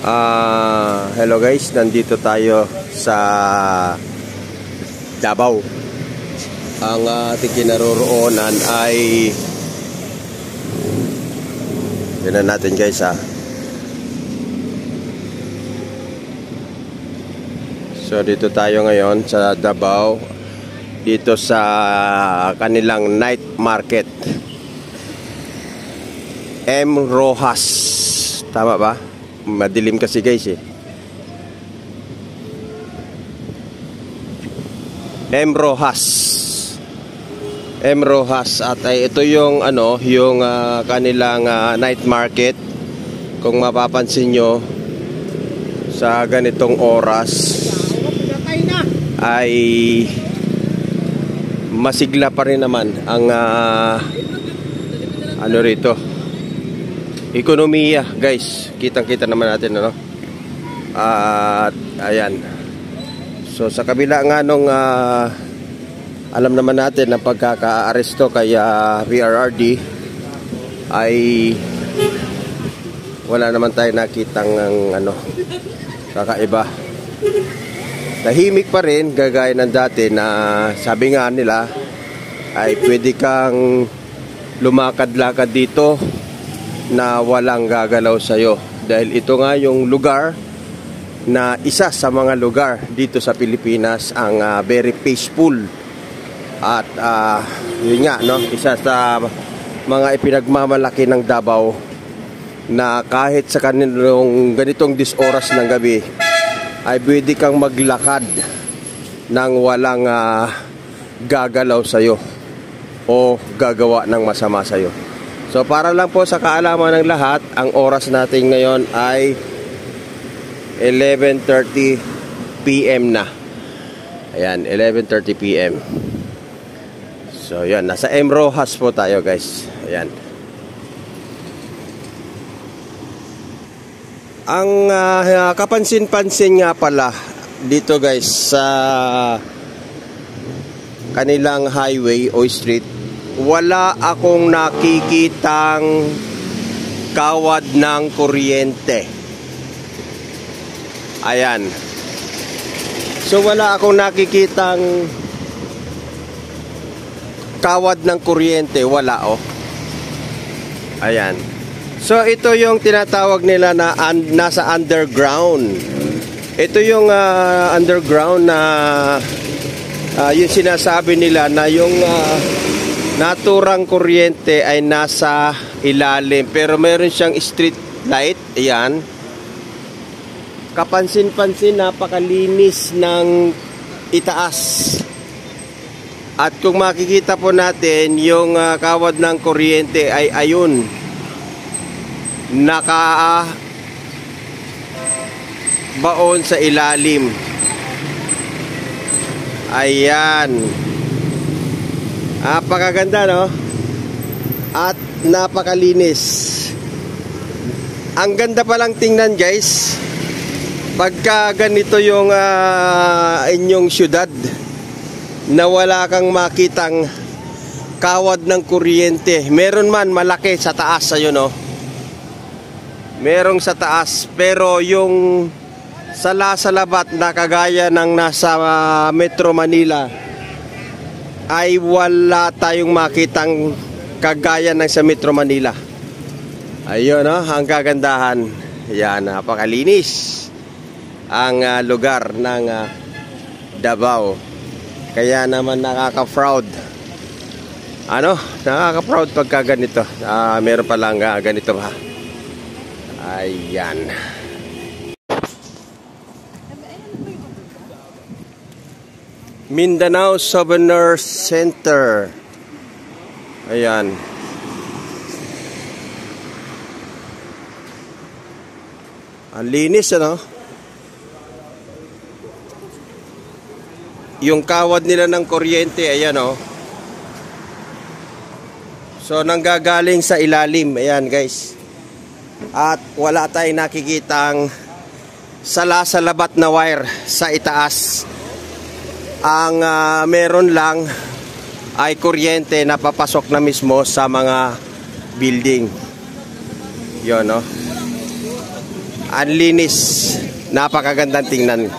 Hello guys, nandito tayo sa Davao. Ang ating kinaroroonan ay tingnan natin guys ha. So dito tayo ngayon sa Davao, dito sa kanilang night market, M. Rojas. Tama ba? Madilim kasi guys eh. M. Rojas. M. Rojas. At ito yung yung kanilang night market. Kung mapapansin nyo, sa ganitong oras ay masigla pa rin naman ang rito, ekonomiya guys. Kitang-kita naman natin at ayan. So sa kabila nga nung alam naman natin na pagkaka-aresto kay PRRD ay wala naman tayo nakitang kakaiba. Tahimik pa rin gagaya ng dati na sabi nga nila ay pwede kang lumakad-lakad dito na walang gagalaw sa'yo. Dahil ito nga yung lugar na isa sa mga lugar dito sa Pilipinas ang very peaceful. At yun nga, isa sa mga ipinagmamalaki ng Davao na kahit sa kanilang ganitong oras ng gabi ay pwede kang maglakad nang walang gagalaw sa'yo o gagawa ng masama sa'yo. So para lang po sa kaalaman ng lahat, ang oras natin ngayon ay 11:30 PM na. Ayan, 11:30 PM. So yan, nasa M. Rojas po tayo guys. Ayan. Ang kapansin-pansin nga pala dito guys sa kanilang highway o street, wala akong nakikitang kawad ng kuryente. Ayan. So wala akong nakikitang kawad ng kuryente. Wala Ayan. So ito yung tinatawag nila na nasa underground. Ito yung underground na yung sinasabi nila na yung naturang kuryente ay nasa ilalim, pero meron siyang street light. Ayan. Kapansin-pansin, napakalinis ng itaas. At kung makikita po natin, yung kawad ng kuryente ay ayun, baon sa ilalim. Ayan. Napakaganda at napakalinis. Ang ganda palang tingnan guys pagka ganito yung inyong syudad na wala kang makitang kawad ng kuryente. Meron man malaki sa taas, ayun merong sa taas, pero yung salabat na kagaya ng nasa Metro Manila ay wala tayong makitang kagaya ng sa Metro Manila. Ayun ang kagandahan. Yan, napakalinis ang lugar ng Davao. Kaya naman nakaka-proud. Nakaka-proud pagka ganito. Meron pa lang ganito ha. Ayan. Mindanao Souvenir Center. Ayan. Ang linis yung kawad nila ng kuryente, ayan So nanggagaling sa ilalim, ayan guys. At wala tayong nakikitang salabat na wire sa itaas. Ang meron lang ay kuryente na papasok na mismo sa mga building. Yun, no? Ang linis. Napakagandang tingnan.